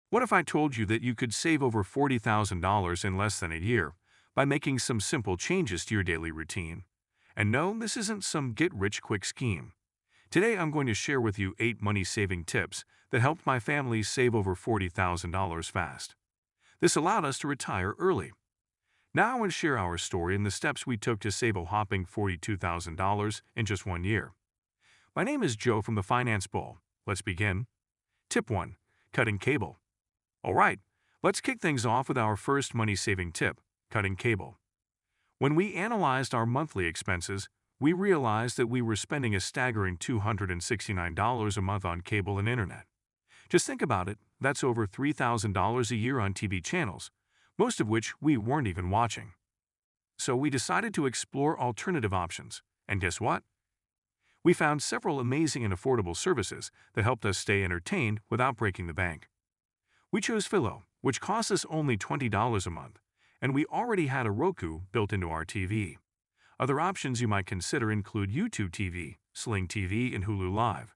What if I told you that you could save over $40,000 in less than a year by making some simple changes to your daily routine? And no, this isn't some get-rich-quick scheme. Today I'm going to share with you 8 money-saving tips that helped my family save over $40,000 fast. This allowed us to retire early. Now I want to share our story and the steps we took to save a whopping $42,000 in just 1 year. My name is Joe from the Finance Bull. Let's begin. Tip 1. Cutting cable. Alright, let's kick things off with our first money-saving tip, cutting cable. When we analyzed our monthly expenses, we realized that we were spending a staggering $269 a month on cable and internet. Just think about it, that's over $3,000 a year on TV channels, most of which we weren't even watching. So we decided to explore alternative options, and guess what? We found several amazing and affordable services that helped us stay entertained without breaking the bank. We chose Philo, which cost us only $20 a month, and we already had a Roku built into our TV. Other options you might consider include YouTube TV, Sling TV, and Hulu Live.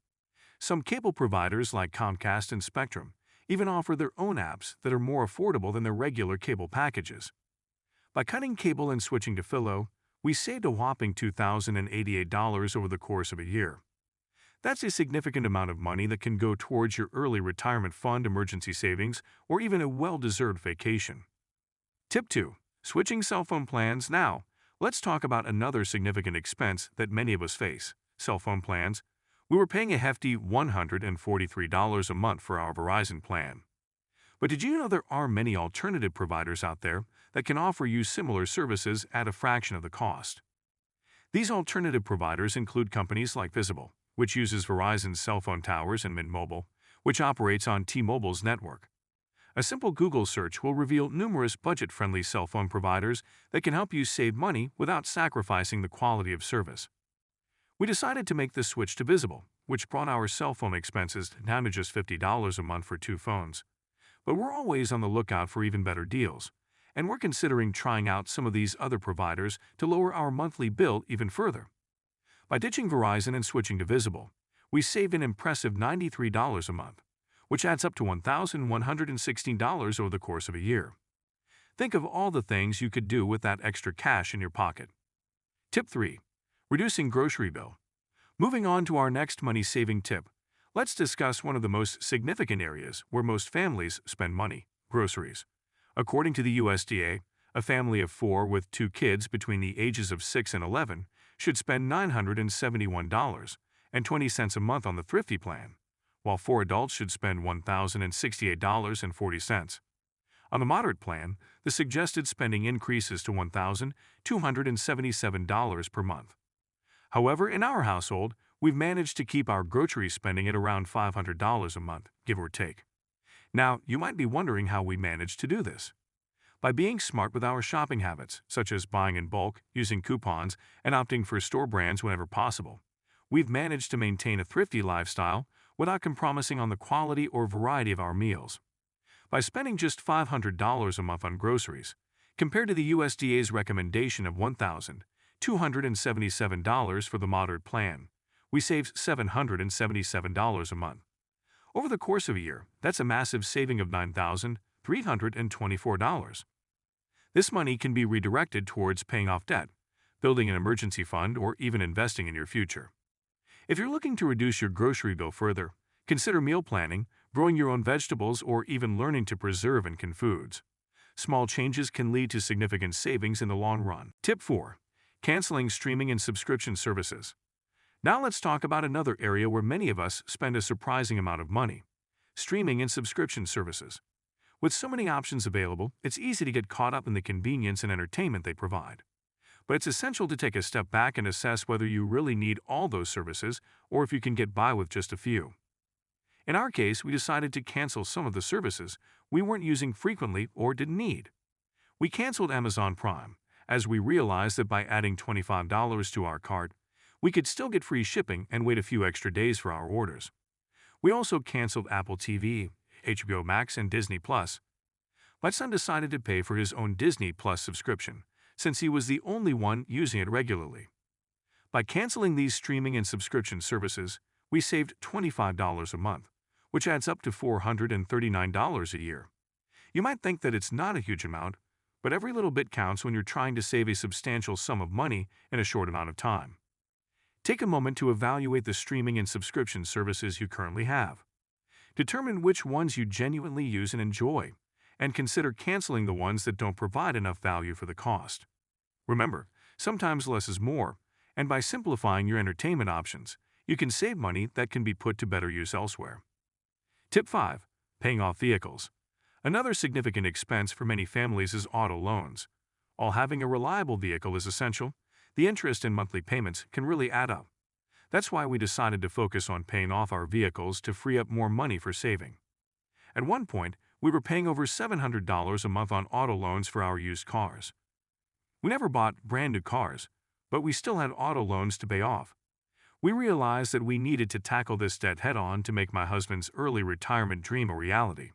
Some cable providers like Comcast and Spectrum even offer their own apps that are more affordable than their regular cable packages. By cutting cable and switching to Philo, we saved a whopping $2,088 over the course of a year. That's a significant amount of money that can go towards your early retirement fund, emergency savings, or even a well-deserved vacation. Tip 2. Switching cell phone plans. Now, let's talk about another significant expense that many of us face, cell phone plans. We were paying a hefty $143 a month for our Verizon plan. But did you know there are many alternative providers out there that can offer you similar services at a fraction of the cost? These alternative providers include companies like Visible, which uses Verizon's cell phone towers, and Mint Mobile, which operates on T-Mobile's network. A simple Google search will reveal numerous budget-friendly cell phone providers that can help you save money without sacrificing the quality of service. We decided to make the switch to Visible, which brought our cell phone expenses down to just $50 a month for 2 phones. But we're always on the lookout for even better deals, and we're considering trying out some of these other providers to lower our monthly bill even further. By ditching Verizon and switching to Visible, we save an impressive $93 a month, which adds up to $1,116 over the course of a year. Think of all the things you could do with that extra cash in your pocket. Tip 3. Reducing grocery bill. Moving on to our next money-saving tip, let's discuss one of the most significant areas where most families spend money, groceries. According to the USDA, a family of 4 with 2 kids between the ages of 6 and 11 should spend $971.20 a month on the Thrifty plan, while 4 adults should spend $1,068.40. On the Moderate plan, the suggested spending increases to $1,277 per month. However, in our household, we've managed to keep our grocery spending at around $500 a month, give or take. Now, you might be wondering how we managed to do this. By being smart with our shopping habits, such as buying in bulk, using coupons, and opting for store brands whenever possible, we've managed to maintain a thrifty lifestyle without compromising on the quality or variety of our meals. By spending just $500 a month on groceries, compared to the USDA's recommendation of $1,277 for the Moderate plan, we saved $777 a month. Over the course of a year, that's a massive saving of $9,324. This money can be redirected towards paying off debt, building an emergency fund, or even investing in your future. If you're looking to reduce your grocery bill further, consider meal planning, growing your own vegetables, or even learning to preserve and can foods. Small changes can lead to significant savings in the long run. Tip 4. Canceling streaming and subscription services. Now let's talk about another area where many of us spend a surprising amount of money: streaming and subscription services. With so many options available, it's easy to get caught up in the convenience and entertainment they provide. But it's essential to take a step back and assess whether you really need all those services or if you can get by with just a few. In our case, we decided to cancel some of the services we weren't using frequently or didn't need. We canceled Amazon Prime, as we realized that by adding $25 to our cart, we could still get free shipping and wait a few extra days for our orders. We also canceled Apple TV, HBO Max, and Disney Plus. My son decided to pay for his own Disney Plus subscription, since he was the only one using it regularly. By canceling these streaming and subscription services, we saved $25 a month, which adds up to $439 a year. You might think that it's not a huge amount, but every little bit counts when you're trying to save a substantial sum of money in a short amount of time. Take a moment to evaluate the streaming and subscription services you currently have. Determine which ones you genuinely use and enjoy, and consider canceling the ones that don't provide enough value for the cost. Remember, sometimes less is more, and by simplifying your entertainment options, you can save money that can be put to better use elsewhere. Tip 5. Paying off vehicles. Another significant expense for many families is auto loans. While having a reliable vehicle is essential, the interest and monthly payments can really add up. That's why we decided to focus on paying off our vehicles to free up more money for saving. At one point, we were paying over $700 a month on auto loans for our used cars. We never bought brand new cars, but we still had auto loans to pay off. We realized that we needed to tackle this debt head-on to make my husband's early retirement dream a reality.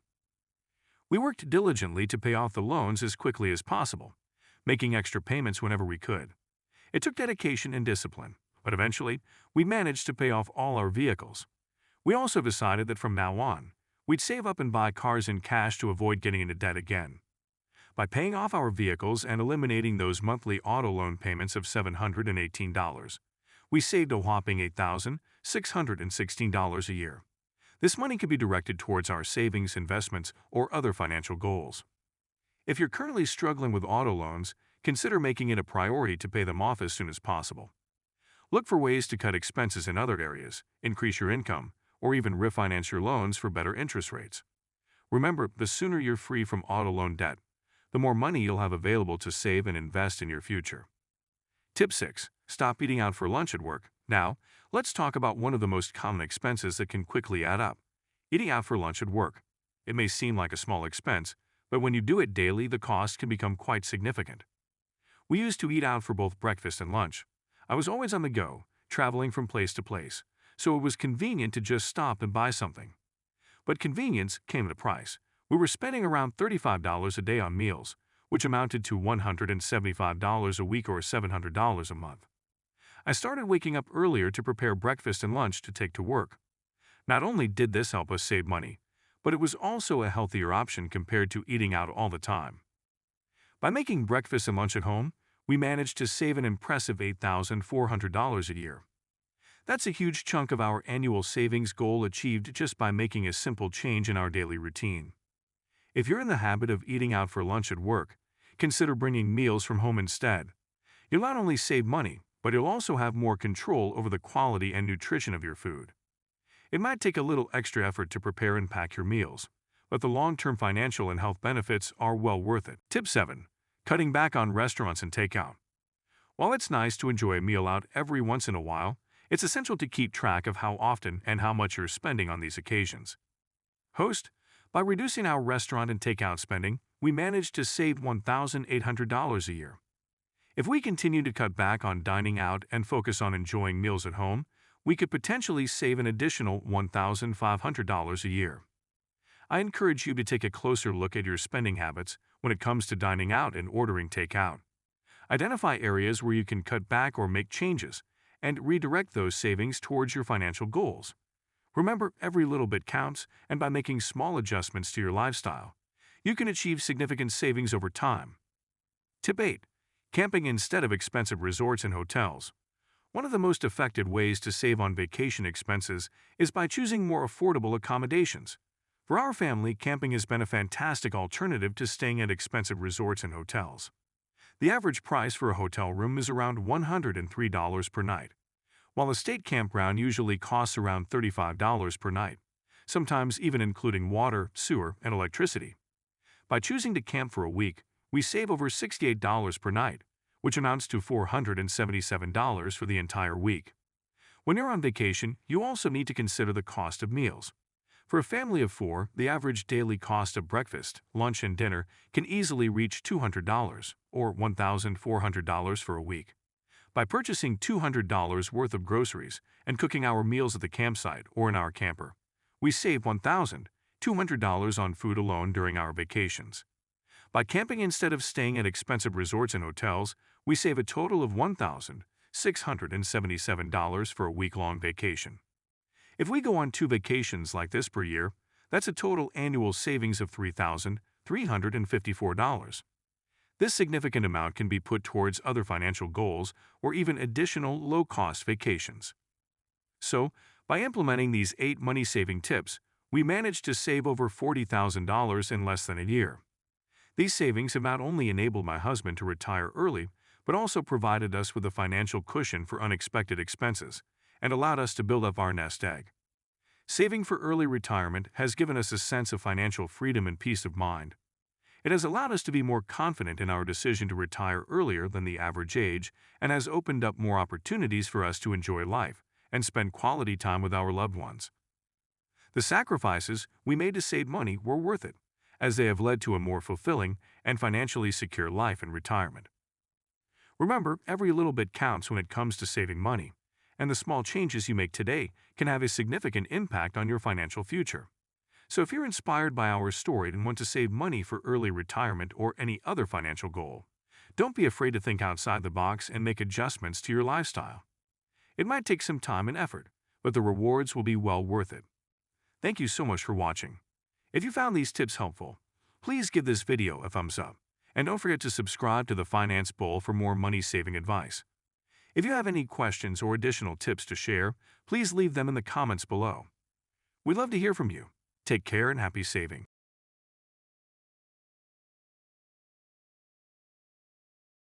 We worked diligently to pay off the loans as quickly as possible, making extra payments whenever we could. It took dedication and discipline, but eventually, we managed to pay off all our vehicles. We also decided that from now on, we'd save up and buy cars in cash to avoid getting into debt again. By paying off our vehicles and eliminating those monthly auto loan payments of $718, we saved a whopping $8,616 a year. This money could be directed towards our savings, investments, or other financial goals. If you're currently struggling with auto loans, consider making it a priority to pay them off as soon as possible. Look for ways to cut expenses in other areas, increase your income, or even refinance your loans for better interest rates. Remember, the sooner you're free from auto loan debt, the more money you'll have available to save and invest in your future. Tip 6. Stop eating out for lunch at work. Now, let's talk about one of the most common expenses that can quickly add up: eating out for lunch at work. It may seem like a small expense, but when you do it daily, the cost can become quite significant. We used to eat out for both breakfast and lunch. I was always on the go, traveling from place to place, so it was convenient to just stop and buy something. But convenience came at a price. We were spending around $35 a day on meals, which amounted to $175 a week or $700 a month. I started waking up earlier to prepare breakfast and lunch to take to work. Not only did this help us save money, but it was also a healthier option compared to eating out all the time. By making breakfast and lunch at home, we managed to save an impressive $8,400 a year. That's a huge chunk of our annual savings goal achieved just by making a simple change in our daily routine. If you're in the habit of eating out for lunch at work, consider bringing meals from home instead. You'll not only save money, but you'll also have more control over the quality and nutrition of your food. It might take a little extra effort to prepare and pack your meals, but the long-term financial and health benefits are well worth it. Tip 7. Cutting back on restaurants and takeout. While it's nice to enjoy a meal out every once in a while, it's essential to keep track of how often and how much you're spending on these occasions. By reducing our restaurant and takeout spending, we managed to save $1,800 a year. If we continue to cut back on dining out and focus on enjoying meals at home, we could potentially save an additional $1,500 a year. I encourage you to take a closer look at your spending habits when it comes to dining out and ordering takeout. Identify areas where you can cut back or make changes, and redirect those savings towards your financial goals. Remember, every little bit counts, and by making small adjustments to your lifestyle, you can achieve significant savings over time. Tip 8. Camping instead of expensive resorts and hotels. One of the most effective ways to save on vacation expenses is by choosing more affordable accommodations. For our family, camping has been a fantastic alternative to staying at expensive resorts and hotels. The average price for a hotel room is around $103 per night, while a state campground usually costs around $35 per night, sometimes even including water, sewer, and electricity. By choosing to camp for a week, we save over $68 per night, which amounts to $477 for the entire week. When you're on vacation, you also need to consider the cost of meals. For a family of 4, the average daily cost of breakfast, lunch, and dinner can easily reach $200, or $1,400 for a week. By purchasing $200 worth of groceries and cooking our meals at the campsite or in our camper, we save $1,200 on food alone during our vacations. By camping instead of staying at expensive resorts and hotels, we save a total of $1,677 for a week-long vacation. If we go on 2 vacations like this per year, that's a total annual savings of $3,354. This significant amount can be put towards other financial goals or even additional low-cost vacations. So, by implementing these 8 money-saving tips, we managed to save over $40,000 in less than a year. These savings have not only enabled my husband to retire early, but also provided us with a financial cushion for unexpected expenses and allowed us to build up our nest egg. Saving for early retirement has given us a sense of financial freedom and peace of mind. It has allowed us to be more confident in our decision to retire earlier than the average age and has opened up more opportunities for us to enjoy life and spend quality time with our loved ones. The sacrifices we made to save money were worth it, as they have led to a more fulfilling and financially secure life in retirement. Remember, every little bit counts when it comes to saving money, and the small changes you make today can have a significant impact on your financial future. So if you're inspired by our story and want to save money for early retirement or any other financial goal, don't be afraid to think outside the box and make adjustments to your lifestyle. It might take some time and effort, but the rewards will be well worth it. Thank you so much for watching. If you found these tips helpful, please give this video a thumbs up, and don't forget to subscribe to the Finance Bowl for more money-saving advice. If you have any questions or additional tips to share, please leave them in the comments below. We'd love to hear from you. Take care and happy saving.